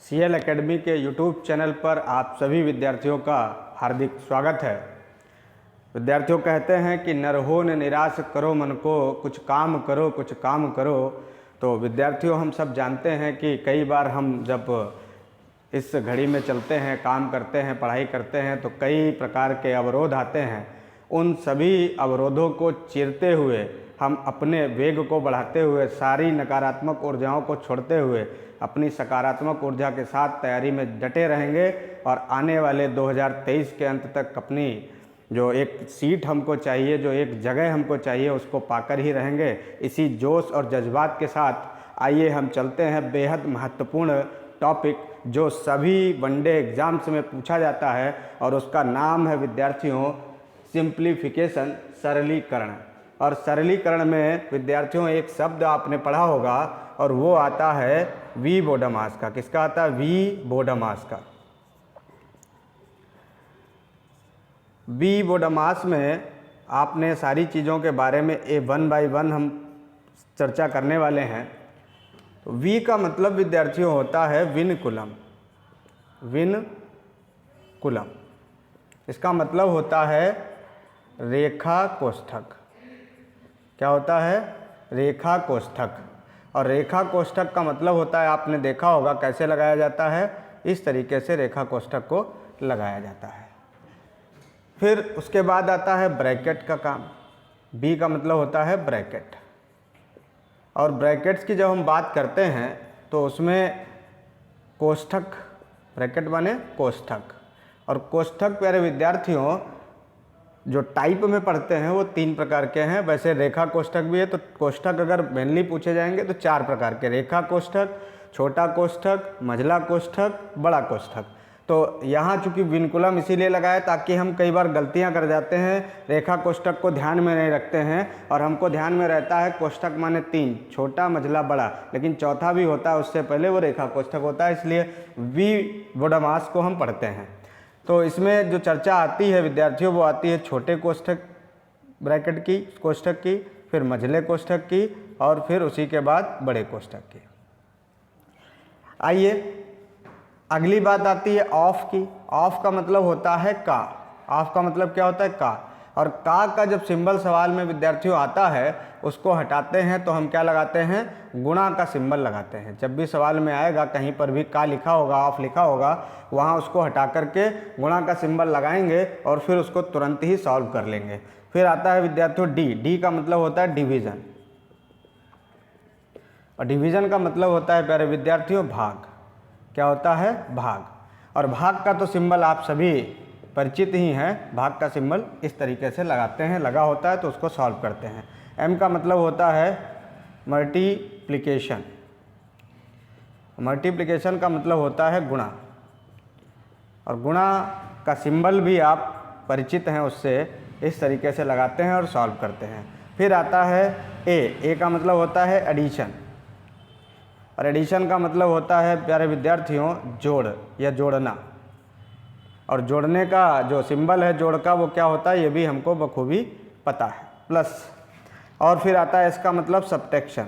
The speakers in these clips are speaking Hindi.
CL एकेडमी के यूट्यूब चैनल पर आप सभी विद्यार्थियों का हार्दिक स्वागत है। विद्यार्थियों कहते हैं कि न रहो न निराश करो मन को, कुछ काम करो कुछ काम करो। तो विद्यार्थियों, हम सब जानते हैं कि कई बार हम जब इस घड़ी में चलते हैं, काम करते हैं, पढ़ाई करते हैं तो कई प्रकार के अवरोध आते हैं। उन सभी अवरोधों को चीरते हुए हम अपने वेग को बढ़ाते हुए, सारी नकारात्मक ऊर्जाओं को छोड़ते हुए अपनी सकारात्मक ऊर्जा के साथ तैयारी में डटे रहेंगे और आने वाले 2023 के अंत तक अपनी जो एक सीट हमको चाहिए, जो एक जगह हमको चाहिए, उसको पाकर ही रहेंगे। इसी जोश और जज्बात के साथ आइए हम चलते हैं बेहद महत्वपूर्ण टॉपिक जो सभी वनडे एग्जाम्स में पूछा जाता है, और उसका नाम है विद्यार्थियों सिंप्लीफिकेशन, सरलीकरण। और सरलीकरण में विद्यार्थियों एक शब्द आपने पढ़ा होगा और वो आता है वी बोडमास का। किसका आता है? वी बोडमास का। वी बोडमास में आपने सारी चीज़ों के बारे में वन बाय वन हम चर्चा करने वाले हैं। तो वी का मतलब विद्यार्थियों होता है विनकुलम। विनकुलम इसका मतलब होता है रेखा कोष्ठक। क्या होता है? रेखा कोष्ठक। और रेखा कोष्ठक का मतलब होता है, आपने देखा होगा कैसे लगाया जाता है, इस तरीके से रेखा कोष्ठक को लगाया जाता है। फिर उसके बाद आता है ब्रैकेट का काम। बी का मतलब होता है ब्रैकेट। और ब्रैकेट्स की जब हम बात करते हैं तो उसमें कोष्ठक, ब्रैकेट माने कोष्ठक। और कोष्ठक प्यारे विद्यार्थियों जो टाइप में पढ़ते हैं वो 3 प्रकार के हैं। वैसे रेखा कोष्ठक भी है। तो कोष्ठक अगर मेनली पूछे जाएंगे तो 4 प्रकार के, रेखा कोष्ठक, छोटा कोष्ठक, मझला कोष्ठक, बड़ा कोष्ठक। तो यहाँ चूंकि विनकुलम इसीलिए लगाया ताकि हम कई बार गलतियाँ कर जाते हैं, रेखा कोष्ठक को ध्यान में नहीं रखते हैं और हमको ध्यान में रहता है कोष्ठक माने 3, छोटा, मझला, बड़ा, लेकिन चौथा भी होता है उससे पहले, वो रेखा कोष्ठक होता है। इसलिए वी बोडमास को हम पढ़ते हैं। तो इसमें जो चर्चा आती है विद्यार्थियों वो आती है छोटे कोष्ठक ब्रैकेट की, कोष्ठक की, फिर मझले कोष्ठक की और फिर उसी के बाद बड़े कोष्ठक की। आइए अगली बात आती है ऑफ की। ऑफ का मतलब होता है का। ऑफ का मतलब क्या होता है? का। और का जब सिंबल सवाल में विद्यार्थियों आता है उसको हटाते हैं तो हम क्या लगाते हैं? गुणा का सिंबल लगाते हैं। जब भी सवाल में आएगा कहीं पर भी का लिखा होगा, ऑफ लिखा होगा, वहाँ उसको हटा करके गुणा का सिंबल लगाएंगे और फिर उसको तुरंत ही सॉल्व कर लेंगे। फिर आता है विद्यार्थियों डी। डी का मतलब होता है डिवीज़न। और डिवीज़न का मतलब होता है प्यारे विद्यार्थियों भाग। क्या होता है? भाग। और भाग का तो सिंबल आप सभी परिचित ही हैं। भाग का सिंबल इस तरीके से लगाते हैं, लगा होता है तो उसको सॉल्व करते हैं। एम का मतलब होता है मल्टीप्लिकेशन। मल्टीप्लिकेशन का मतलब होता है गुणा। और गुणा का सिंबल भी आप परिचित हैं उससे, इस तरीके से लगाते हैं और सॉल्व करते हैं। फिर आता है ए। ए का मतलब होता है एडिशन। और एडिशन का मतलब होता है प्यारे विद्यार्थियों जोड़ या जोड़ना। और जोड़ने का जो सिंबल है जोड़ का वो क्या होता है ये भी हमको बखूबी पता है, प्लस। और फिर आता है इसका मतलब सब्ट्रैक्शन।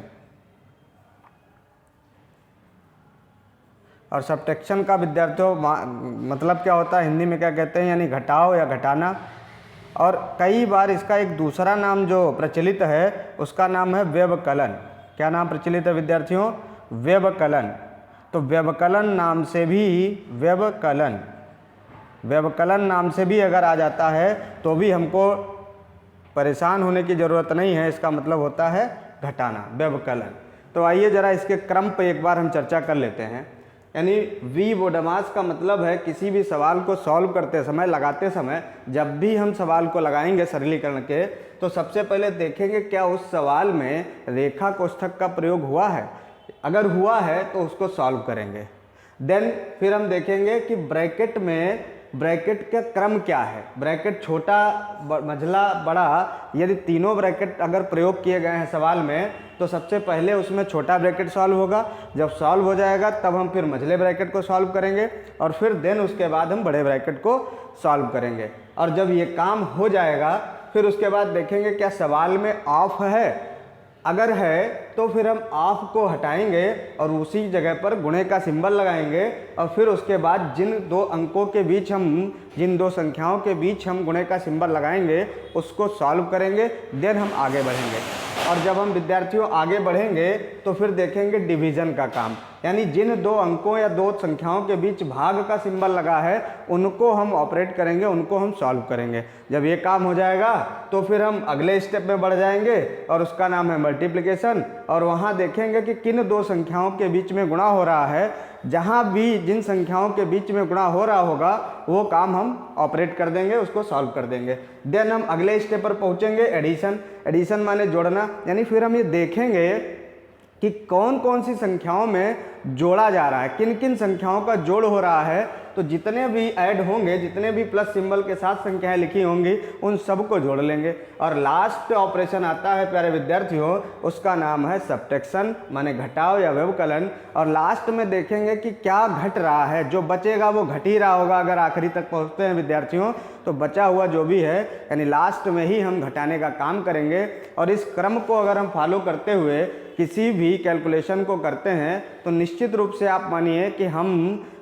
और सब्ट्रैक्शन का विद्यार्थियों मतलब क्या होता है, हिंदी में क्या कहते हैं, यानी घटाओ या घटाना। और कई बार इसका एक दूसरा नाम जो प्रचलित है उसका नाम है व्यवकलन। क्या नाम प्रचलित है विद्यार्थियों? व्यवकलन। तो व्यवकलन नाम से भी, व्यवकलन नाम से भी अगर आ जाता है तो भी हमको परेशान होने की ज़रूरत नहीं है। इसका मतलब होता है घटाना, व्यवकलन। तो आइए ज़रा इसके क्रम पर एक बार हम चर्चा कर लेते हैं। यानी वी बोडमास का मतलब है किसी भी सवाल को सॉल्व करते समय, लगाते समय, जब भी हम सवाल को लगाएंगे सरलीकरण के, तो सबसे पहले देखेंगे क्या उस सवाल में रेखा कोष्ठक का प्रयोग हुआ है। अगर हुआ है तो उसको सॉल्व करेंगे। देन फिर हम देखेंगे कि ब्रैकेट में, ब्रैकेट का क्रम क्या है। ब्रैकेट छोटा, मझला, बड़ा, यदि तीनों ब्रैकेट अगर प्रयोग किए गए हैं सवाल में तो सबसे पहले उसमें छोटा ब्रैकेट सॉल्व होगा। जब सॉल्व हो जाएगा तब हम फिर मझले ब्रैकेट को सॉल्व करेंगे और फिर देन उसके बाद हम बड़े ब्रैकेट को सॉल्व करेंगे। और जब ये काम हो जाएगा फिर उसके बाद देखेंगे क्या सवाल में ऑफ है अगर है तो फिर हम ऑफ को हटाएंगे और उसी जगह पर गुणे का सिंबल लगाएंगे और फिर उसके बाद जिन दो अंकों के बीच जिन दो संख्याओं के बीच हम गुणे का सिंबल लगाएंगे उसको सॉल्व करेंगे, देन हम आगे बढ़ेंगे। और जब हम विद्यार्थियों आगे बढ़ेंगे तो फिर देखेंगे डिवीज़न का काम, यानी जिन दो अंकों या दो संख्याओं के बीच भाग का सिंबल लगा है उनको हम ऑपरेट करेंगे, उनको हम सॉल्व करेंगे। जब ये काम हो जाएगा तो फिर हम अगले स्टेप में बढ़ जाएंगे और उसका नाम है मल्टीप्लिकेशन, और वहाँ देखेंगे कि किन दो संख्याओं के बीच में गुणा हो रहा है। जहाँ भी जिन संख्याओं के बीच में गुणा हो रहा होगा वो काम हम ऑपरेट कर देंगे, उसको सॉल्व कर देंगे। देन हम अगले स्टेप पर पहुँचेंगे एडिशन। एडिशन माने जोड़ना, यानी फिर हम ये देखेंगे कि कौन कौन सी संख्याओं में जोड़ा जा रहा है, किन किन संख्याओं का जोड़ हो रहा है। तो जितने भी ऐड होंगे, जितने भी प्लस सिंबल के साथ संख्याएं लिखी होंगी उन सबको जोड़ लेंगे। और लास्ट ऑपरेशन आता है प्यारे विद्यार्थियों, उसका नाम है सब्ट्रैक्शन माने घटाव या व्यवकलन। और लास्ट में देखेंगे कि क्या घट रहा है, जो बचेगा वो घट ही रहा होगा। अगर आखिरी तक पहुँचते हैं विद्यार्थियों तो बचा हुआ जो भी है यानी लास्ट में ही हम घटाने का काम करेंगे। और इस क्रम को अगर हम फॉलो करते हुए किसी भी कैलकुलेशन को करते हैं तो निश्चित रूप से आप मानिए कि हम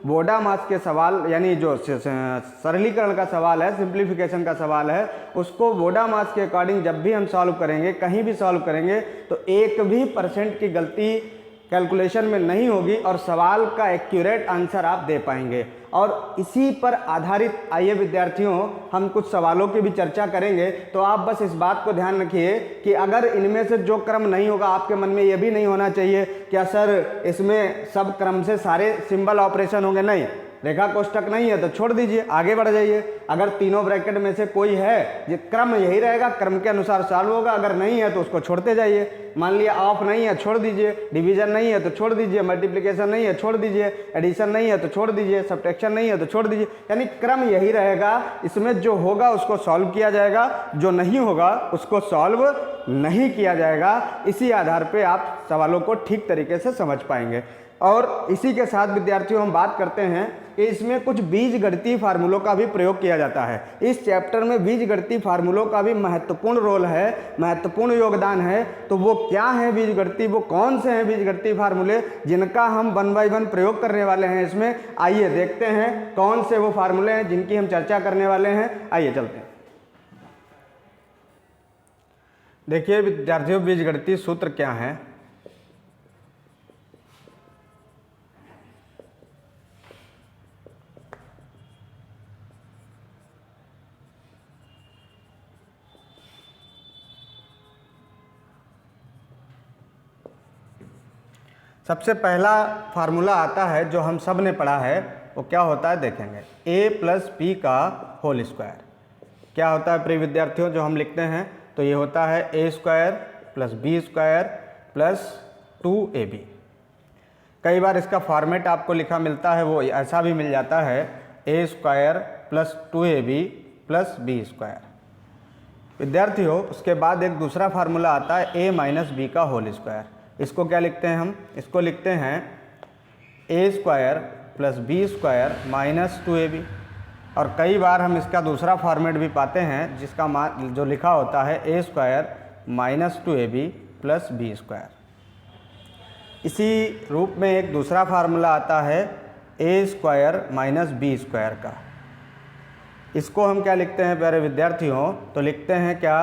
बोडा मास के सवाल, यानी जो सरलीकरण का सवाल है, सिंप्लीफिकेशन का सवाल है, उसको बोडा मास के अकॉर्डिंग जब भी हम सॉल्व करेंगे, कहीं भी सॉल्व करेंगे तो 1% की गलती कैलकुलेशन में नहीं होगी और सवाल का एक्यूरेट आंसर आप दे पाएंगे। और इसी पर आधारित आइए विद्यार्थियों हम कुछ सवालों की भी चर्चा करेंगे। तो आप बस इस बात को ध्यान रखिए कि अगर इनमें से जो क्रम नहीं होगा, आपके मन में ये भी नहीं होना चाहिए क्या सर इसमें सब क्रम से सारे सिंबल ऑपरेशन होंगे, नहीं। रेखा कोष्ठक नहीं है तो छोड़ दीजिए, आगे बढ़ जाइए। अगर तीनों ब्रैकेट में से कोई है जो क्रम यही रहेगा, क्रम के अनुसार सॉल्व होगा, अगर नहीं है तो उसको छोड़ते जाइए। मान लिया ऑफ नहीं है, छोड़ दीजिए। डिवीजन नहीं है तो छोड़ दीजिए। मल्टीप्लिकेशन नहीं है, छोड़ दीजिए। एडिशन नहीं है तो छोड़ दीजिए। सब्ट्रैक्शन नहीं है तो छोड़ दीजिए। यानी क्रम यही रहेगा, इसमें जो होगा उसको सॉल्व किया जाएगा, जो नहीं होगा उसको सॉल्व नहीं किया जाएगा। इसी आधार पर आप सवालों को ठीक तरीके से समझ पाएंगे। और इसी के साथ विद्यार्थियों हम बात करते हैं कि इसमें कुछ बीजगणितीय फार्मूलों का भी प्रयोग किया जाता है। इस चैप्टर में बीजगणितीय फार्मूलों का भी महत्वपूर्ण रोल है, महत्वपूर्ण योगदान है। तो वो क्या है बीजगणितीय, वो कौन से हैं बीजगणितीय फार्मूले जिनका हम 1 बाय 1 प्रयोग करने वाले हैं इसमें। आइए देखते हैं कौन से वो फार्मूले हैं जिनकी हम चर्चा करने वाले हैं। आइए चलते हैं। देखिए विद्यार्थियों बीजगणितीय सूत्र क्या है। सबसे पहला फार्मूला आता है जो हम सब ने पढ़ा है, वो क्या होता है देखेंगे, a+b का होल स्क्वायर। क्या होता है प्रिय विद्यार्थियों जो हम लिखते हैं, तो ये होता है a² + b² + 2ab। कई बार इसका फॉर्मेट आपको लिखा मिलता है, वो ऐसा भी मिल जाता है a² + 2ab + b²। विद्यार्थियों उसके बाद एक दूसरा फार्मूला आता है a - b का होल स्क्वायर। इसको क्या लिखते हैं हम, इसको लिखते हैं a² + b² - 2ab। और कई बार हम इसका दूसरा फॉर्मेट भी पाते हैं जिसका जो लिखा होता है a² - 2ab + b²। इसी रूप में एक दूसरा फार्मूला आता है a² - b² का। इसको हम क्या लिखते हैं प्यारे विद्यार्थियों, तो लिखते हैं क्या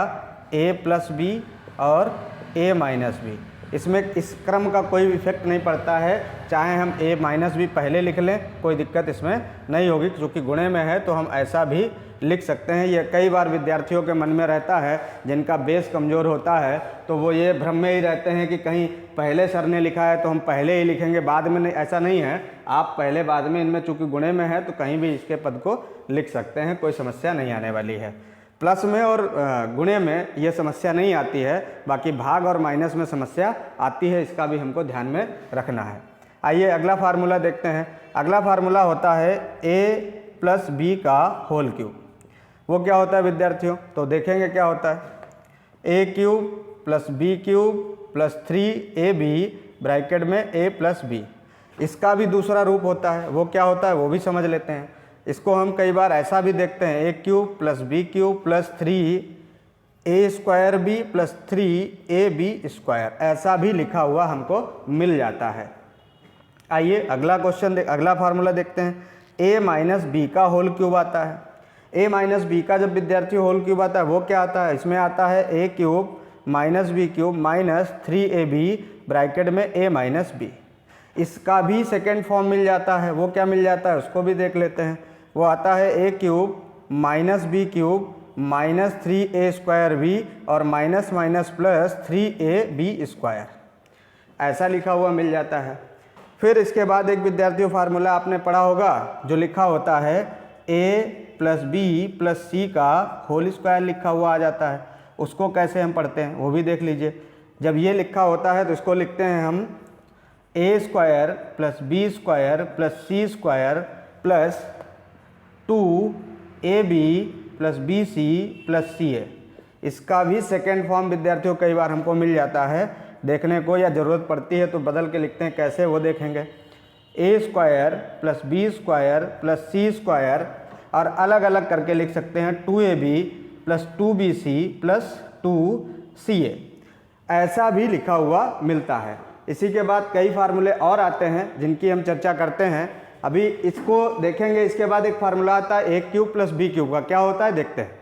a + b और a - b। इसमें इस क्रम का कोई इफेक्ट नहीं पड़ता है, चाहे हम a - b पहले लिख लें कोई दिक्कत इसमें नहीं होगी, क्योंकि गुणे में है तो हम ऐसा भी लिख सकते हैं। ये कई बार विद्यार्थियों के मन में रहता है, जिनका बेस कमज़ोर होता है तो वो ये भ्रम में ही रहते हैं कि कहीं पहले सर ने लिखा है तो हम पहले ही लिखेंगे बाद में, नहीं, ऐसा नहीं है। आप पहले बाद में इनमें चूँकि गुणे में है तो कहीं भी इसके पद को लिख सकते हैं, कोई समस्या नहीं आने वाली है। प्लस में और गुणे में ये समस्या नहीं आती है, बाकी भाग और माइनस में समस्या आती है, इसका भी हमको ध्यान में रखना है। आइए अगला फार्मूला देखते हैं। अगला फार्मूला होता है a + b का होल क्यूब। वो क्या होता है विद्यार्थियों, तो देखेंगे क्या होता है a³ + b³ + 3ab ब्रैकेट में a + b। इसका भी दूसरा रूप होता है, वो क्या होता है वो भी समझ लेते हैं। इसको हम कई बार ऐसा भी देखते हैं a³ + b³ + 3 a² b plus 3ab², ऐसा भी लिखा हुआ हमको मिल जाता है। आइए अगला क्वेश्चन अगला फार्मूला देखते हैं। a माइनस बी का होल क्यूब आता है। a माइनस बी का जब विद्यार्थी होल क्यूब आता है वो क्या आता है, इसमें आता है a cube minus B cube minus 3ab bracket में a माइनस बी। इसका भी सेकेंड फॉर्म मिल जाता है, वो क्या मिल जाता है उसको भी देख लेते हैं। वो आता है a cube minus B cube minus 3a² और माइनस माइनस प्लस 3ab², ऐसा लिखा हुआ मिल जाता है। फिर इसके बाद एक विद्यार्थी फार्मूला आपने पढ़ा होगा जो लिखा होता है a प्लस बी प्लस सी का होल स्क्वायर लिखा हुआ आ जाता है। उसको कैसे हम पढ़ते हैं वो भी देख लीजिए। जब ये लिखा होता है तो इसको लिखते हैं हम a² plus b² plus c² plus 2ab plus bc plus ca। इसका भी सेकेंड फॉर्म विद्यार्थियों कई बार हमको मिल जाता है देखने को, या ज़रूरत पड़ती है तो बदल के लिखते हैं, कैसे वो देखेंगे। a² plus b² plus c² और अलग अलग करके लिख सकते हैं 2ab plus 2bc plus 2ca, ऐसा भी लिखा हुआ मिलता है। इसी के बाद कई फार्मूले और आते हैं जिनकी हम चर्चा करते हैं, अभी इसको देखेंगे। इसके बाद एक फार्मूला आता है a³ प्लस b³ का, क्या होता है देखते हैं।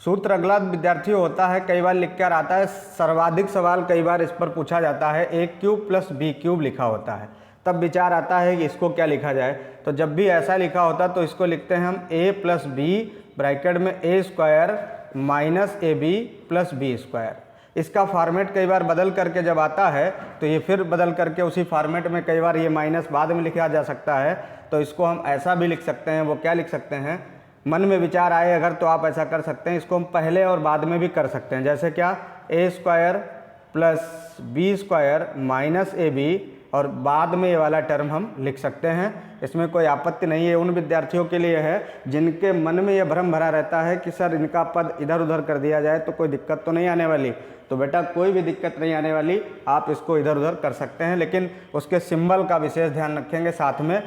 सूत्र अगला विद्यार्थियों होता है, कई बार लिख कर आता है, सर्वाधिक सवाल कई बार इस पर पूछा जाता है, a³ प्लस b³ लिखा होता है, तब विचार आता है कि इसको क्या लिखा जाए। तो जब भी ऐसा लिखा होता तो इसको लिखते हैं हम a प्लस बी ब्रैकेट में a² minus ab plus b²। इसका फॉर्मेट कई बार बदल करके जब आता है तो ये फिर बदल करके उसी फॉर्मेट में कई बार ये माइनस बाद में लिखा जा सकता है, तो इसको हम ऐसा भी लिख सकते हैं। वो क्या लिख सकते हैं, मन में विचार आए अगर तो आप ऐसा कर सकते हैं। इसको हम पहले और बाद में भी कर सकते हैं, जैसे क्या a² plus b² minus ab और बाद में ये वाला टर्म हम लिख सकते हैं। इसमें कोई आपत्ति नहीं है। उन विद्यार्थियों के लिए है जिनके मन में ये भ्रम भरा रहता है कि सर इनका पद इधर उधर कर दिया जाए तो कोई दिक्कत तो नहीं आने वाली। तो बेटा कोई भी दिक्कत नहीं आने वाली, आप इसको इधर उधर कर सकते हैं, लेकिन उसके सिंबल का विशेष ध्यान रखेंगे साथ में।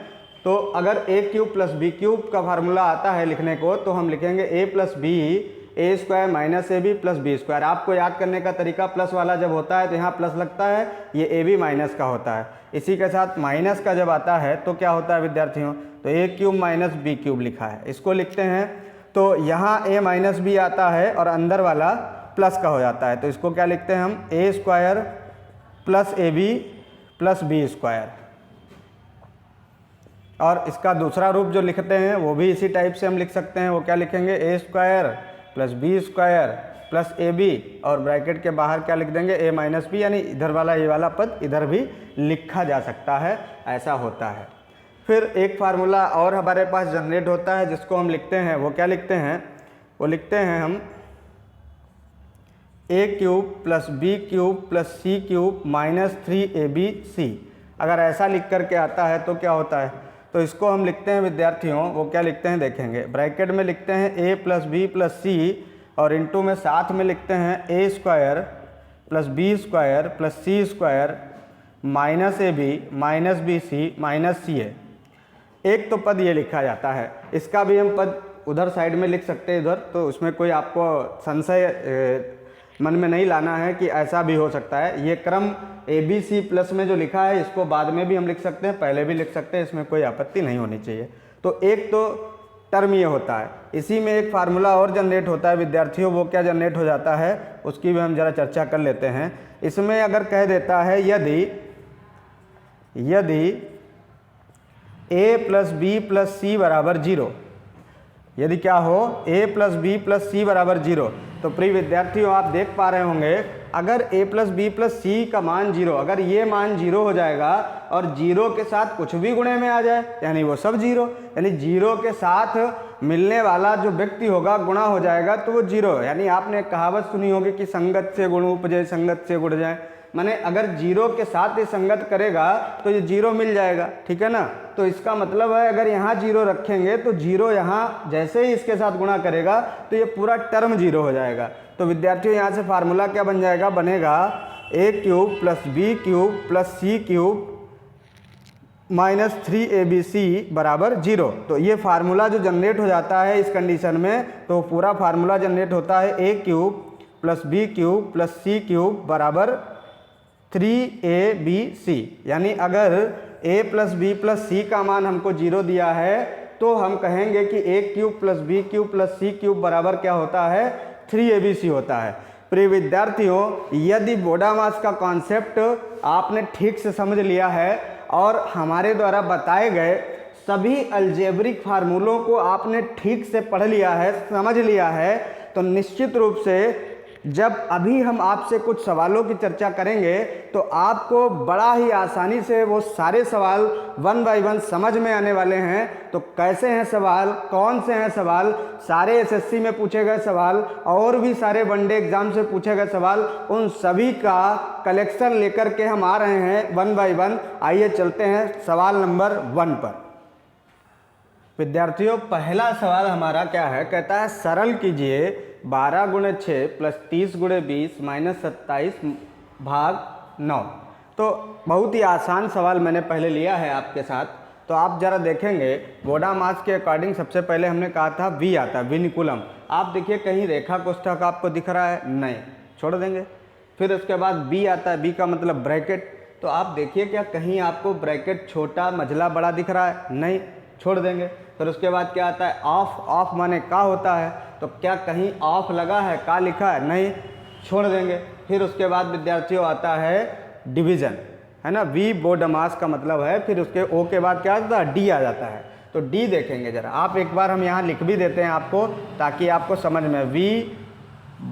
तो अगर a³ प्लस b³ का फार्मूला आता है लिखने को तो हम लिखेंगे a plus B a² minus ab plus b²। आपको याद करने का तरीका, प्लस वाला जब होता है तो यहाँ प्लस लगता है, ये ab माइनस का होता है। इसी के साथ माइनस का जब आता है तो क्या होता है विद्यार्थियों, तो a³ माइनस b³ लिखा है, इसको लिखते हैं। तो यहाँ a माइनस बी आता है और अंदर वाला प्लस का हो जाता है, तो इसको क्या लिखते हैं हम a² plus ab plus b²। और इसका दूसरा रूप जो लिखते हैं वो भी इसी टाइप से हम लिख सकते हैं। वो क्या लिखेंगे, a² plus b² plus ab और ब्रैकेट के बाहर क्या लिख देंगे, a माइनस बी, यानी इधर वाला ये वाला पद इधर भी लिखा जा सकता है, ऐसा होता है। फिर एक फार्मूला और हमारे पास जनरेट होता है जिसको हम लिखते हैं, वो क्या लिखते हैं, वो लिखते हैं हम a³ plus b³ plus c³ minus 3abc। अगर ऐसा लिख करके आता है तो क्या होता है, तो इसको हम लिखते हैं विद्यार्थियों, वो क्या लिखते हैं देखेंगे। ब्रैकेट में लिखते हैं a प्लस बी प्लस सी और इनटू में साथ में लिखते हैं a² plus b² plus c² minus ab minus bc minus ca। एक तो पद ये लिखा जाता है, इसका भी हम पद उधर साइड में लिख सकते हैं इधर, तो उसमें कोई आपको संशय मन में नहीं लाना है कि ऐसा भी हो सकता है। ये क्रम ABC प्लस में जो लिखा है इसको बाद में भी हम लिख सकते हैं, पहले भी लिख सकते हैं, इसमें कोई आपत्ति नहीं होनी चाहिए। तो एक तो टर्म ये होता है। इसी में एक फार्मूला और जनरेट होता है विद्यार्थियों, वो क्या जनरेट हो जाता है उसकी भी हम जरा चर्चा कर लेते हैं। इसमें अगर कह देता है यदि a प्लस बी प्लस सी बराबर 0, यदि क्या हो a प्लस बी प्लस सी बराबर 0, तो प्रिय विद्यार्थियों आप देख पा रहे होंगे अगर a प्लस बी प्लस सी का मान 0, अगर ये मान 0 हो जाएगा और 0 के साथ कुछ भी गुणे में आ जाए यानी वो सब 0, यानी 0 के साथ मिलने वाला जो व्यक्ति होगा गुणा हो जाएगा तो वो 0। यानी आपने कहावत सुनी होगी कि संगत से गुण उपजे संगत से गुण जाए, माने अगर 0 के साथ ये संगत करेगा तो ये 0 मिल जाएगा, ठीक है ना। तो इसका मतलब है अगर यहाँ 0 रखेंगे तो 0 यहाँ जैसे ही इसके साथ गुणा करेगा तो ये पूरा टर्म 0 हो जाएगा। तो विद्यार्थियों यहाँ से फार्मूला क्या बन जाएगा, बनेगा a³ plus b³ plus c³ -3abc बराबर 0। तो ये फार्मूला जो जनरेट हो जाता है इस कंडीशन में, तो पूरा फार्मूला जनरेट होता है a³ + b³ + c³ बराबर 3abc। यानी अगर a + b + c का मान हमको 0 दिया है तो हम कहेंगे कि a³ + b³ + c³ बराबर क्या होता है, 3abc होता है। प्रिय विद्यार्थियों, यदि बोडामास का कॉन्सेप्ट आपने ठीक से समझ लिया है और हमारे द्वारा बताए गए सभी अलजेब्रिक फार्मूलों को आपने ठीक से पढ़ लिया है, समझ लिया है, तो निश्चित रूप से जब अभी हम आपसे कुछ सवालों की चर्चा करेंगे तो आपको बड़ा ही आसानी से वो सारे सवाल 1 बाय 1 समझ में आने वाले हैं। तो कैसे हैं सवाल, कौन से हैं सवाल, सारे एसएससी में पूछे गए सवाल और भी सारे वनडे एग्जाम से पूछे गए सवाल, उन सभी का कलेक्शन लेकर के हम आ रहे हैं 1 बाय 1। आइए चलते हैं सवाल नंबर 1 पर। विद्यार्थियों, पहला सवाल हमारा क्या है, कहता है सरल कीजिए 12 × 6 + 30 × 20 - 27 भाग 9। तो बहुत ही आसान सवाल मैंने पहले लिया है आपके साथ। तो आप जरा देखेंगे बोडामास के अकॉर्डिंग सबसे पहले हमने कहा था वी आता है, विनिकुलम। आप देखिए कहीं रेखा कोष्ठक आपको दिख रहा है, नहीं, छोड़ देंगे। फिर उसके बाद बी आता है, बी का मतलब ब्रैकेट। तो आप देखिए क्या कहीं आपको ब्रैकेट छोटा मझला बड़ा दिख रहा है, नहीं, छोड़ देंगे। फिर उसके बाद क्या आता है ऑफ, ऑफ माने का होता है, तो क्या कहीं ऑफ लगा है, का लिखा है, नहीं, छोड़ देंगे। फिर उसके बाद विद्यार्थियों आता है डिवीज़न, है ना, वी बोडामास का मतलब है। फिर उसके ओ के बाद क्या आता है, डी आ जाता है। तो डी देखेंगे जरा आप, एक बार हम यहाँ लिख भी देते हैं आपको ताकि आपको समझ में, वी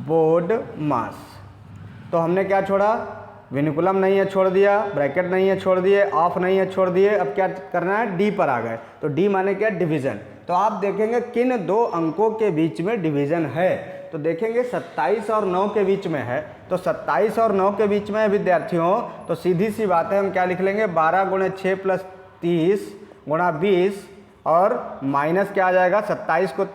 बोडामास। तो हमने क्या छोड़ा, विनिकुलम नहीं है, छोड़ दिया, ब्रैकेट नहीं है, छोड़ दिए, ऑफ नहीं है, छोड़ दिए। अब क्या करना है, डी पर आ गए। तो डी माने क्या, डिवीज़न। तो आप देखेंगे किन दो अंकों के बीच में डिवीज़न है, तो देखेंगे 27 और 9 के बीच में है। तो 27 और 9 के बीच में है विद्यार्थियों, तो सीधी सी बात है, हम क्या लिख लेंगे, 12 × 6 + 30 × 20 और माइनस क्या आ जाएगा, 27 को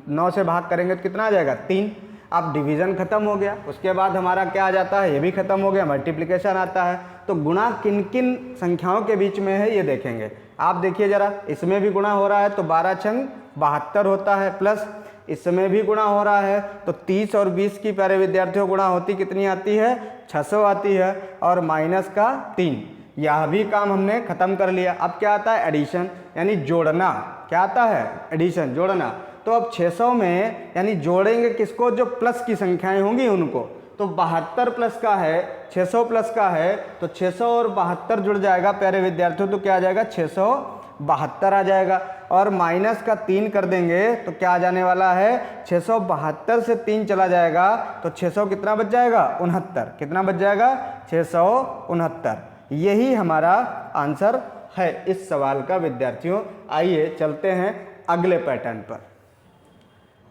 9 से भाग करेंगे तो कितना आ जाएगा, 3। अब डिवीज़न खत्म हो गया। उसके बाद हमारा क्या आ जाता है, ये भी खत्म हो गया, मल्टीप्लिकेशन आता है। तो गुणा किन किन संख्याओं के बीच में है ये देखेंगे। आप देखिए जरा, इसमें भी गुणा हो रहा है तो 12 छंग 72 होता है, प्लस इसमें भी गुणा हो रहा है तो 30 और 20 की प्यारे विद्यार्थियों गुणा होती कितनी आती है, 600 आती है, और माइनस का 3। यह भी काम हमने खत्म कर लिया। अब क्या आता है, एडिशन, यानी जोड़ना। क्या आता है, एडिशन, जोड़ना। तो अब 600 में यानी जोड़ेंगे किसको, जो प्लस की संख्याएं होंगी उनको। तो 72 प्लस का है, 600 प्लस का है, तो 600 और 72 जुड़ जाएगा प्यारे विद्यार्थियों, तो क्या आ जाएगा, 672 आ जाएगा। और माइनस का 3 कर देंगे तो क्या आ जाने वाला है, 672 से 3 चला जाएगा तो 600 कितना बच जाएगा, 69। कितना बच जाएगा, 669। यही हमारा आंसर है इस सवाल का विद्यार्थियों। आइए चलते हैं अगले पैटर्न पर।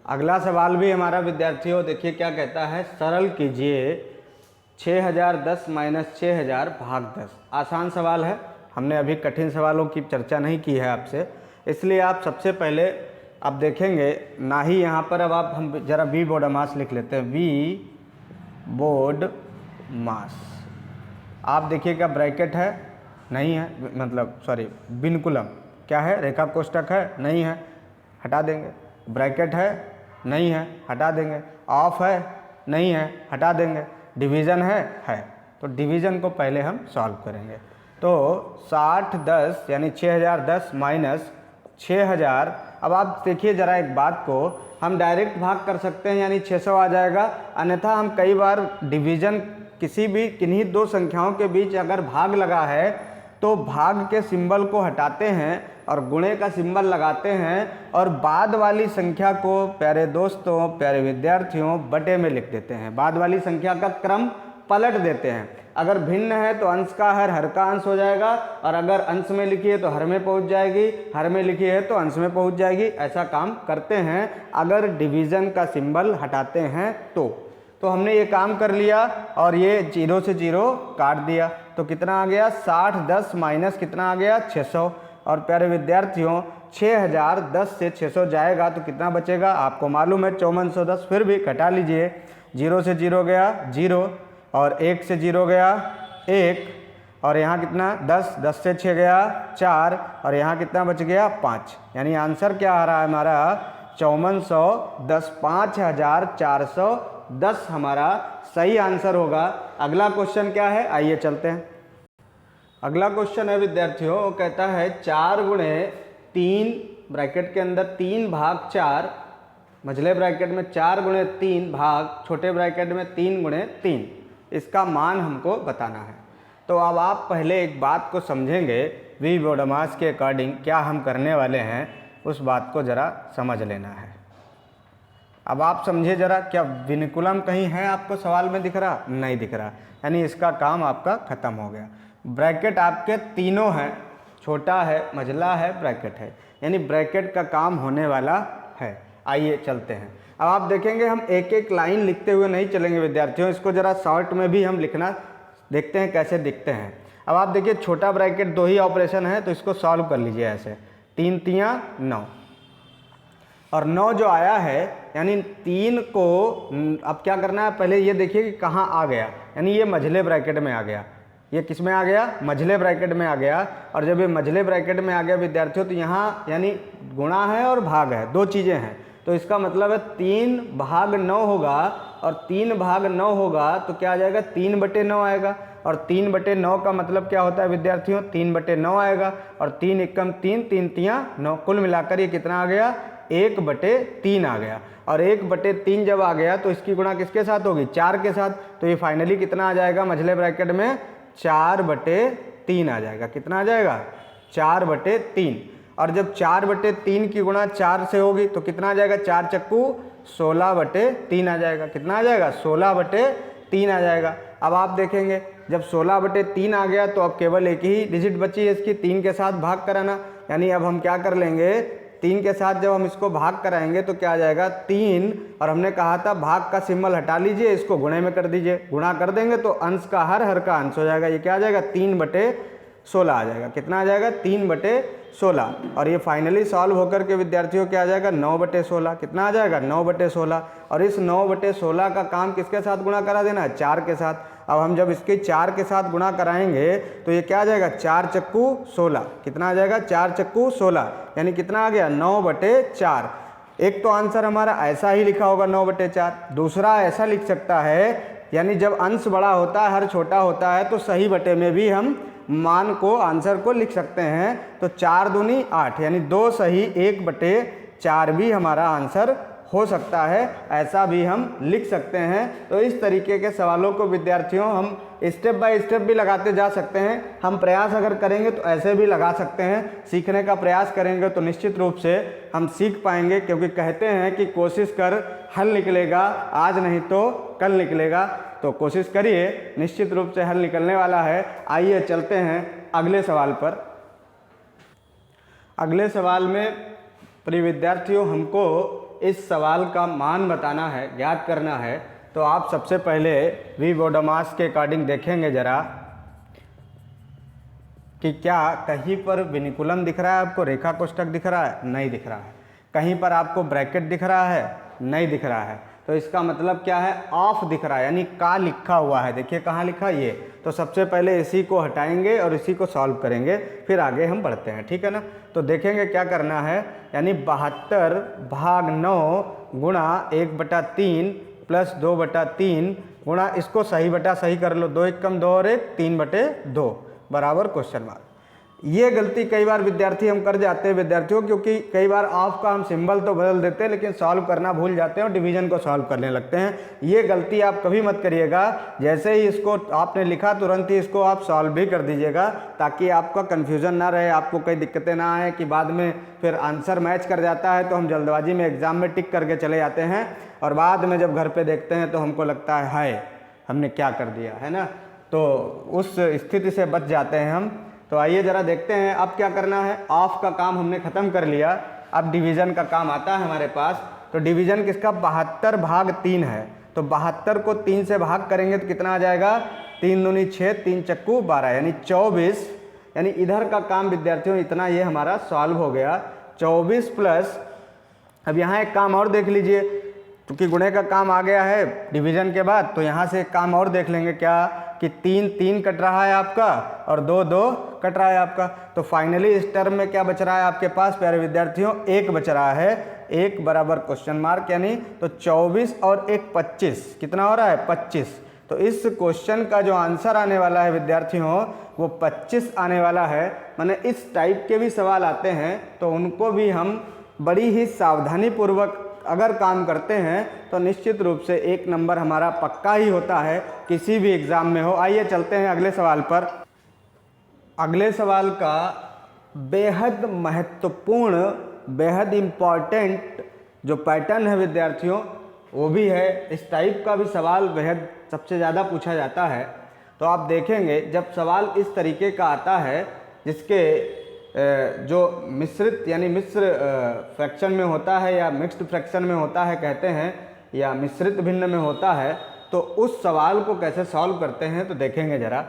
अगला सवाल भी हमारा विद्यार्थियों देखिए क्या कहता है, सरल कीजिए 6010 - 6000 भाग 10। आसान सवाल है, हमने अभी कठिन सवालों की चर्चा नहीं की है आपसे, इसलिए आप सबसे पहले आप देखेंगे ना ही यहाँ पर। अब आप हम जरा वी बोडामास लिख लेते हैं, वी बोडामास। आप देखिए क्या ब्रैकेट है, नहीं है, मतलब सॉरी विनिकुलम क्या है, रेखा कोष्ठक है, नहीं है, हटा देंगे। ब्रैकेट है, नहीं है, हटा देंगे। ऑफ है, नहीं है, हटा देंगे। डिवीज़न है। तो डिवीज़न को पहले हम सॉल्व करेंगे। तो 6010 यानी 6010 माइनस 6000। अब आप देखिए ज़रा एक बात को, हम डायरेक्ट भाग कर सकते हैं यानी 600 आ जाएगा, अन्यथा हम कई बार डिवीज़न किसी भी किन्हीं दो संख्याओं के बीच अगर भाग लगा है तो भाग के सिंबल को हटाते हैं और गुणे का सिंबल लगाते हैं और बाद वाली संख्या को प्यारे दोस्तों, प्यारे विद्यार्थियों, बटे में लिख देते हैं। बाद वाली संख्या का क्रम पलट देते हैं। अगर भिन्न है तो अंश का हर का अंश हो जाएगा, और अगर अंश में लिखी है तो हर में पहुंच जाएगी, हर में लिखी है तो अंश में पहुंच जाएगी। ऐसा काम करते हैं अगर डिवीज़न का सिंबल हटाते हैं तो हमने ये काम कर लिया और ये 0 से 0 काट दिया। तो कितना आ गया, 6010 माइनस कितना आ गया, 600। और प्यारे विद्यार्थियों 6010 से 600 जाएगा तो कितना बचेगा, आपको मालूम है 5410। फिर भी घटा लीजिए, 0 से 0 गया 0, और 1 से 0 गया 1, और यहाँ कितना 10, 10 से 6 गया 4 और यहाँ कितना बच गया 5, यानी आंसर क्या आ रहा है हमारा 5410, 5410 हमारा सही आंसर होगा। अगला क्वेश्चन क्या है, आइए चलते हैं। अगला क्वेश्चन है विद्यार्थियों, वो कहता है 4 गुणे 3 ब्रैकेट के अंदर 3 भाग 4, मझले ब्रैकेट में 4 गुणे 3 भाग छोटे ब्रैकेट में 3 गुणे 3, इसका मान हमको बताना है। तो अब आप पहले एक बात को समझेंगे, वी बोडोमास के अकॉर्डिंग क्या हम करने वाले हैं उस बात को ज़रा समझ लेना है। अब आप समझिए ज़रा, क्या विनिकुलम कहीं है आपको सवाल में दिख रहा? नहीं दिख रहा, यानी इसका काम आपका ख़त्म हो गया। ब्रैकेट आपके तीनों हैं, छोटा है, मझला है, ब्रैकेट है, यानी ब्रैकेट का काम होने वाला है। आइए चलते हैं। अब आप देखेंगे हम एक एक लाइन लिखते हुए नहीं चलेंगे विद्यार्थियों, इसको ज़रा शॉर्ट में भी हम लिखना देखते हैं कैसे दिखते हैं। अब आप देखिए छोटा ब्रैकेट 2 ही ऑपरेशन है, तो इसको सॉल्व कर लीजिए ऐसे, 3 तियां 9 और 9 जो आया है, यानी 3 को अब क्या करना है, पहले ये देखिए कि कहाँ आ गया, यानी ये मझले ब्रैकेट में आ गया। ये किस में आ गया? मझले ब्रैकेट में आ गया। और जब ये मझले ब्रैकेट में आ गया विद्यार्थियों, तो यहाँ यानी गुणा है और भाग है, 2 चीज़ें हैं, तो इसका मतलब है 3 भाग 9 होगा। और 3 भाग 9 होगा तो क्या आ जाएगा, 3/9 आएगा। और 3/9 का मतलब क्या होता है विद्यार्थियों, 3/9 आएगा। और 3 एकम 3, 3 तियां 9, कुल मिलाकर ये कितना आ गया, 1/3 आ गया। और 1/3 जब आ गया तो इसकी गुणा किसके साथ होगी, 4 के साथ। तो ये फाइनली कितना आ जाएगा मझले ब्रैकेट में, 4/3 आ जाएगा। कितना आ जाएगा, 4/3। और जब 4/3 की गुणा 4 से होगी तो कितना आ जाएगा, 4 चक्कू 16/3 आ जाएगा। कितना आ जाएगा, 16/3 आ जाएगा। अब आप देखेंगे जब 16/3 आ गया तो अब केवल एक ही डिजिट बची है इसकी, 3 के साथ भाग कराना। यानी अब हम क्या कर लेंगे, 3 के साथ जब हम इसको भाग कराएंगे तो क्या आ जाएगा 3, और हमने कहा था भाग का सिंबल हटा लीजिए, इसको गुणे में कर दीजिए। गुणा कर देंगे तो अंश का हर का अंश हो जाएगा। ये क्या आ जाएगा, 3/16 आ जाएगा। कितना आ जाएगा, 3/16। और ये फाइनली सॉल्व होकर के विद्यार्थियों क्या आ जाएगा, 9/16। कितना आ जाएगा, 9/16। और इस 9/16 का काम किसके साथ गुणा करा देना है, 4 के साथ। अब हम जब इसके 4 के साथ गुणा कराएंगे तो ये क्या आ जाएगा, 4 चक्कू 16। कितना आ जाएगा, 4 चक्कू 16, यानी कितना आ गया, 9/4। एक तो आंसर हमारा ऐसा ही लिखा होगा 9/4। दूसरा ऐसा लिख सकता है, यानी जब अंश बड़ा होता है, हर छोटा होता है, तो सही बटे में भी हम मान को, आंसर को लिख सकते हैं। तो 4 दूनी 8, यानी 2 सही 1/4 भी हमारा आंसर हो सकता है, ऐसा भी हम लिख सकते हैं। तो इस तरीके के सवालों को विद्यार्थियों हम स्टेप बाय स्टेप भी लगाते जा सकते हैं। हम प्रयास अगर करेंगे तो ऐसे भी लगा सकते हैं। सीखने का प्रयास करेंगे तो निश्चित रूप से हम सीख पाएंगे, क्योंकि कहते हैं कि कोशिश कर हल निकलेगा, आज नहीं तो कल निकलेगा। तो कोशिश करिए, निश्चित रूप से हल निकलने वाला है। आइए चलते हैं अगले सवाल पर। अगले सवाल में प्रिय विद्यार्थियों हमको इस सवाल का मान बताना है, ज्ञात करना है। तो आप सबसे पहले वी बोडोमास के अकॉर्डिंग देखेंगे ज़रा कि क्या कहीं पर विनिकुलम दिख रहा है आपको, रेखा कोष्ठक दिख रहा है, नहीं दिख रहा है। कहीं पर आपको ब्रैकेट दिख रहा है, नहीं दिख रहा है। तो इसका मतलब क्या है, ऑफ दिख रहा है, यानी का लिखा हुआ है। देखिए कहाँ लिखा है ये। तो सबसे पहले इसी को हटाएंगे और इसी को सॉल्व करेंगे, फिर आगे हम बढ़ते हैं, ठीक है ना। तो देखेंगे क्या करना है, यानी 72 भाग 9 गुणा 1/3 प्लस 2/3 गुणा, इसको सही बटा सही कर लो, 2 एकम 2 और 1 3/2 बराबर क्वेश्चन मार्क। ये गलती कई बार विद्यार्थी हम कर जाते हैं विद्यार्थियों, क्योंकि कई बार ऑफ का हम सिंबल तो बदल देते हैं लेकिन सॉल्व करना भूल जाते हैं और डिवीजन को सॉल्व करने लगते हैं। ये गलती आप कभी मत करिएगा। जैसे ही इसको आपने लिखा तुरंत ही इसको आप सॉल्व भी कर दीजिएगा, ताकि आपका कन्फ्यूज़न ना रहे, आपको कई दिक्कतें ना आए कि बाद में फिर आंसर मैच कर जाता है तो हम जल्दबाजी में एग्ज़ाम में टिक करके चले जाते हैं और बाद में जब घर पर देखते हैं तो हमको लगता है हाय हमने क्या कर दिया, है ना। तो उस स्थिति से बच जाते हैं हम। तो आइए ज़रा देखते हैं अब क्या करना है। ऑफ का काम हमने ख़त्म कर लिया, अब डिवीज़न का काम आता है हमारे पास। तो डिवीज़न किसका, 72 भाग 3 है। तो 72 को 3 से भाग करेंगे तो कितना आ जाएगा, 3 दूनी 6, 3 चक्कू 12, यानी 24। यानी इधर का काम विद्यार्थियों इतना ये हमारा सॉल्व हो गया। 24 प्लस, अब यहाँ एक काम और देख लीजिए, क्योंकि गुणे का काम आ गया है डिवीज़न के बाद, तो यहाँ से एक काम और देख लेंगे क्या, कि 3 3 कट रहा है आपका और 2 2 कट रहा है आपका। तो फाइनली इस टर्म में क्या बच रहा है आपके पास प्यारे विद्यार्थियों, 1 बच रहा है, 1 बराबर क्वेश्चन मार्क, यानी तो 24 और 1 25, कितना हो रहा है 25। तो इस क्वेश्चन का जो आंसर आने वाला है विद्यार्थियों वो 25 आने वाला है। माने इस टाइप के भी सवाल आते हैं तो उनको भी हम बड़ी ही सावधानी पूर्वक अगर काम करते हैं तो निश्चित रूप से 1 नंबर हमारा पक्का ही होता है किसी भी एग्ज़ाम में हो। आइए चलते हैं अगले सवाल पर। अगले सवाल का बेहद महत्वपूर्ण, बेहद इम्पॉर्टेंट जो पैटर्न है विद्यार्थियों वो भी है। इस टाइप का भी सवाल बेहद सबसे ज़्यादा पूछा जाता है। तो आप देखेंगे जब सवाल इस तरीके का आता है जिसके जो मिश्रित यानी मिश्र फ्रैक्शन में होता है या मिक्स्ड फ्रैक्शन में होता है कहते हैं, या मिश्रित भिन्न में होता है, तो उस सवाल को कैसे सॉल्व करते हैं तो देखेंगे ज़रा।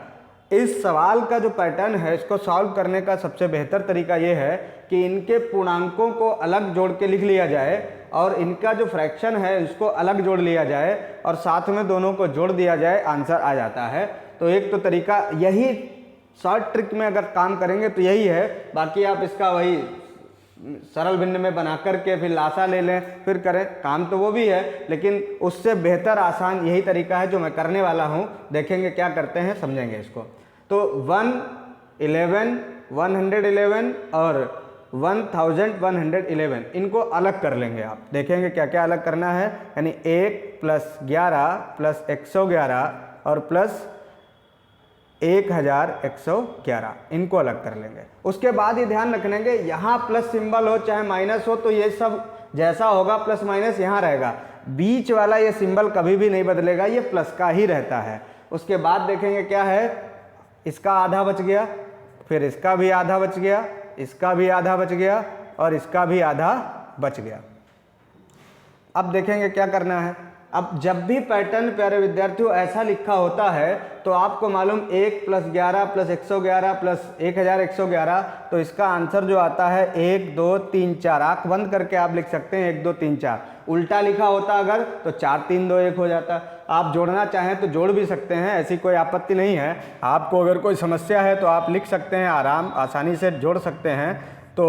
इस सवाल का जो पैटर्न है इसको सॉल्व करने का सबसे बेहतर तरीका ये है कि इनके पूर्णांकों को अलग जोड़ के लिख लिया जाए और इनका जो फ्रैक्शन है उसको अलग जोड़ लिया जाए और साथ में दोनों को जोड़ दिया जाए, आंसर आ जाता है। तो एक तो तरीका यही, शॉर्ट ट्रिक में अगर काम करेंगे तो यही है। बाकी आप इसका वही सरल भिन्न में बना करके फिर लासा ले लें फिर करें, काम तो वो भी है, लेकिन उससे बेहतर आसान यही तरीका है जो मैं करने वाला हूँ। देखेंगे क्या करते हैं, समझेंगे इसको। तो 111, 111 और 1111 इनको अलग कर लेंगे। आप देखेंगे क्या क्या अलग करना है, यानी 1 + 11 + 111 और प्लस 1111 इनको अलग कर लेंगे। उसके बाद ये ध्यान रखेंगे यहाँ प्लस सिंबल हो चाहे माइनस हो तो ये सब जैसा होगा प्लस माइनस यहाँ रहेगा, बीच वाला ये सिंबल कभी भी नहीं बदलेगा, ये प्लस का ही रहता है। उसके बाद देखेंगे क्या है, इसका आधा बच गया, फिर इसका भी आधा बच गया, इसका भी आधा बच गया और इसका भी आधा बच गया। अब देखेंगे क्या करना है। अब जब भी पैटर्न प्यारे विद्यार्थियों ऐसा लिखा होता है तो आपको मालूम 1 + 11 + 111 + 1111, तो इसका आंसर जो आता है 1 2 3 4, आँख बंद करके आप लिख सकते हैं 1 2 3 4। उल्टा लिखा होता अगर तो 4 3 2 1 हो जाता। आप जोड़ना चाहें तो जोड़ भी सकते हैं, ऐसी कोई आपत्ति नहीं है। आपको अगर कोई समस्या है तो आप लिख सकते हैं, आसानी से जोड़ सकते हैं। तो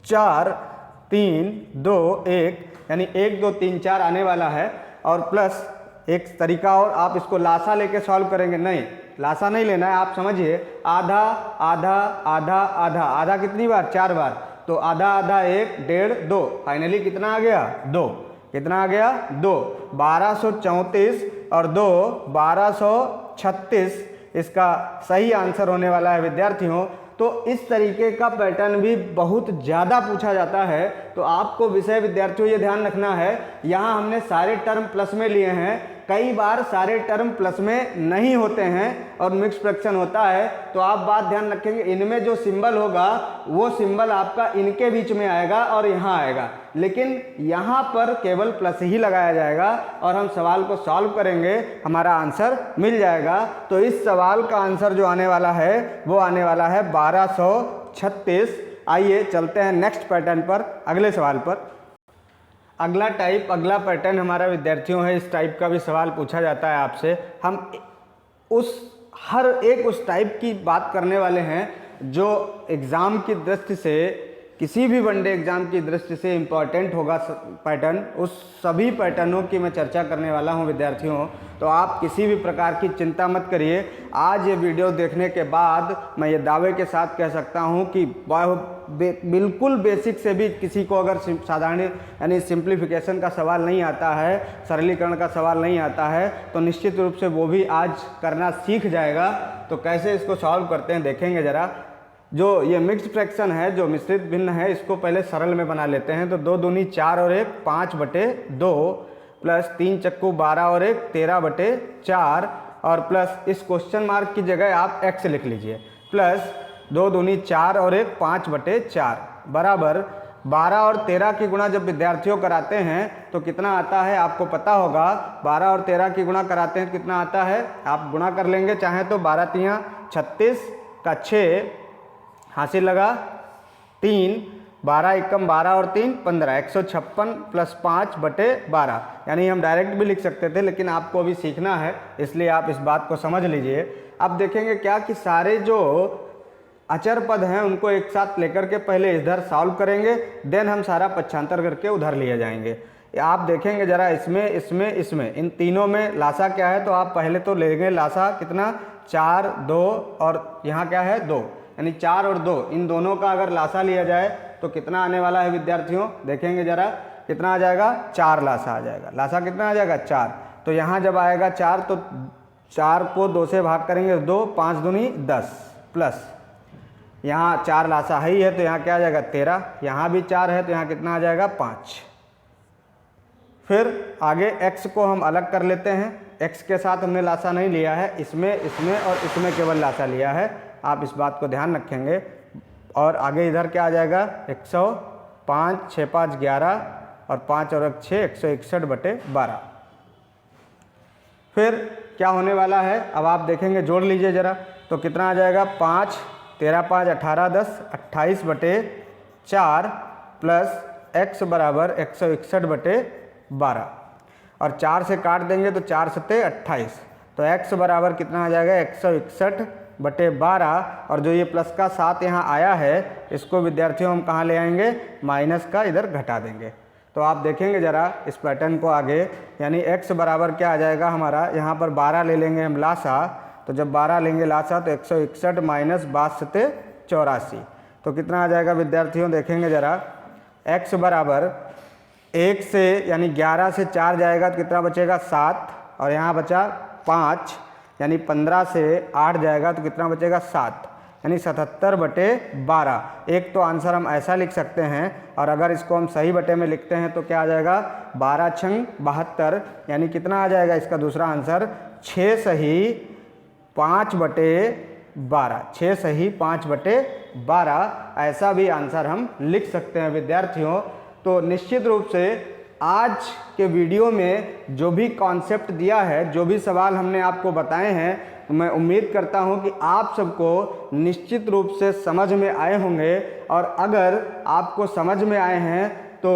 4 3 2 1 यानी 1 2 3 4 आने वाला है। और प्लस एक तरीका और, आप इसको लासा लेके सॉल्व करेंगे, नहीं लासा नहीं लेना है, आप समझिए आधा आधा आधा आधा, आधा कितनी बार, 4 बार, तो आधा आधा 1 1.5 2, फाइनली कितना आ गया 2, कितना आ गया 2, 1234 और 2 1236 इसका सही आंसर होने वाला है विद्यार्थियों। तो इस तरीके का पैटर्न भी बहुत ज़्यादा पूछा जाता है। तो आपको विषय विद्यार्थियों ये ध्यान रखना है, यहाँ हमने सारे टर्म प्लस में लिए हैं, कई बार सारे टर्म प्लस में नहीं होते हैं और मिक्स फ्रैक्शन होता है। तो आप बात ध्यान रखेंगे, इनमें जो सिंबल होगा वो सिंबल आपका इनके बीच में आएगा और यहाँ आएगा, लेकिन यहाँ पर केवल प्लस ही लगाया जाएगा और हम सवाल को सॉल्व करेंगे, हमारा आंसर मिल जाएगा। तो इस सवाल का आंसर जो आने वाला है वो आने वाला है 1236। आइए चलते हैं नेक्स्ट पैटर्न पर, अगले सवाल पर। अगला पैटर्न हमारा विद्यार्थियों है, इस टाइप का भी सवाल पूछा जाता है आपसे। हम हर एक उस टाइप की बात करने वाले हैं जो एग्ज़ाम की दृष्टि से, किसी भी वनडे एग्ज़ाम की दृष्टि से इम्पॉर्टेंट होगा पैटर्न। उस सभी पैटर्नों की मैं चर्चा करने वाला हूं विद्यार्थियों। तो आप किसी भी प्रकार की चिंता मत करिए। आज ये वीडियो देखने के बाद मैं ये दावे के साथ कह सकता हूं कि बिल्कुल बेसिक से भी किसी को अगर साधारण यानी सिंप्लीफिकेशन का सवाल नहीं आता है, सरलीकरण का सवाल नहीं आता है, तो निश्चित रूप से वो भी आज करना सीख जाएगा। तो कैसे इसको सॉल्व करते हैं देखेंगे ज़रा। जो ये मिक्स्ड फ्रैक्शन है, जो मिश्रित भिन्न है, इसको पहले सरल में बना लेते हैं। तो 2 दूनी 4 और 1 5/2 प्लस 3 चक्कू 12 और 1 13/4 और प्लस इस क्वेश्चन मार्क की जगह आप x लिख लीजिए, प्लस 2 दूनी 4 और 1 5/4 बराबर 12 और 13 की गुणा जब विद्यार्थियों कराते हैं तो कितना आता है आपको पता होगा। 12 और 13 की गुणा कराते हैं कितना आता है, आप गुणा कर लेंगे चाहे तो 12 3 36 का 6 हासिल लगा 3 12 एकम 12 और 3 15, 156 प्लस 5 बटे 12, यानी हम डायरेक्ट भी लिख सकते थे, लेकिन आपको अभी सीखना है इसलिए आप इस बात को समझ लीजिए। अब देखेंगे क्या कि सारे जो अचर पद हैं उनको एक साथ लेकर के पहले इधर सॉल्व करेंगे, देन हम सारा पक्षांतर करके उधर लिए जाएंगे। आप देखेंगे जरा इसमें इसमें इसमें इन तीनों में लासा क्या है, तो आप पहले तो लेंगे लासा कितना 4 2 और यहाँ क्या है 2, यानी 4 और 2 इन दोनों का अगर लासा लिया जाए तो कितना आने वाला है विद्यार्थियों, देखेंगे जरा कितना आ जाएगा 4 लासा आ जाएगा। लासा कितना आ जाएगा 4, तो यहाँ जब आएगा 4 तो 4 को 2 से भाग करेंगे 2, 5 दूनी 10 प्लस यहाँ 4 लासा ही है तो यहाँ क्या आ जाएगा 13, यहाँ भी 4 है तो यहाँ कितना आ जाएगा 5। फिर आगे x को हम अलग कर लेते हैं, x के साथ हमने लासा नहीं लिया है, इसमें इसमें और इसमें केवल लासा लिया है, आप इस बात को ध्यान रखेंगे। और आगे इधर क्या आ जाएगा 105, 6 5 11 और 5 और 6 161 बटे 12। फिर क्या होने वाला है, अब आप देखेंगे जोड़ लीजिए जरा, तो कितना आ जाएगा 5 13 5 18 10 28 बटे 4 प्लस x बराबर 161 बटे 12, और 4 से काट देंगे तो 4 सत्ते 28, तो x बराबर कितना आ जाएगा 161 बटे 12, और जो ये प्लस का 7 यहाँ आया है इसको विद्यार्थियों हम कहाँ ले आएंगे, माइनस का इधर घटा देंगे। तो आप देखेंगे जरा इस पैटर्न को आगे, यानी x बराबर क्या आ जाएगा हमारा, यहाँ पर 12 ले लेंगे हम लासा, तो जब 12 लेंगे लासा तो 161 माइनस 12 सत्ते 84, तो कितना आ जाएगा विद्यार्थियों, देखेंगे जरा x बराबर 1 से यानी 11 से 4 जाएगा तो कितना बचेगा 7, और यहाँ बचा 5, यानी 15 से 8 जाएगा तो कितना बचेगा 7, यानी 77 बटे 12। एक तो आंसर हम ऐसा लिख सकते हैं, और अगर इसको हम सही बटे में लिखते हैं तो क्या आ जाएगा 12 छंग 72, यानी कितना आ जाएगा इसका दूसरा आंसर 6 सही 5 बटे 12, 6 सही 5 बटे 12, ऐसा भी आंसर हम लिख सकते हैं विद्यार्थियों। तो निश्चित रूप से आज के वीडियो में जो भी कॉन्सेप्ट दिया है, जो भी सवाल हमने आपको बताए हैं, तो मैं उम्मीद करता हूं कि आप सबको निश्चित रूप से समझ में आए होंगे। और अगर आपको समझ में आए हैं तो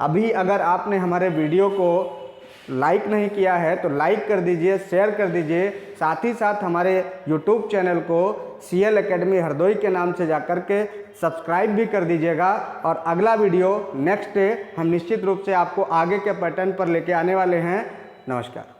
अभी अगर आपने हमारे वीडियो को लाइक नहीं किया है तो लाइक कर दीजिए, शेयर कर दीजिए, साथ ही साथ हमारे यूट्यूब चैनल को CL एकेडमी हरदोई के नाम से जाकर के सब्सक्राइब भी कर दीजिएगा। और अगला वीडियो नेक्स्ट डे हम निश्चित रूप से आपको आगे के पैटर्न पर लेके आने वाले हैं। नमस्कार।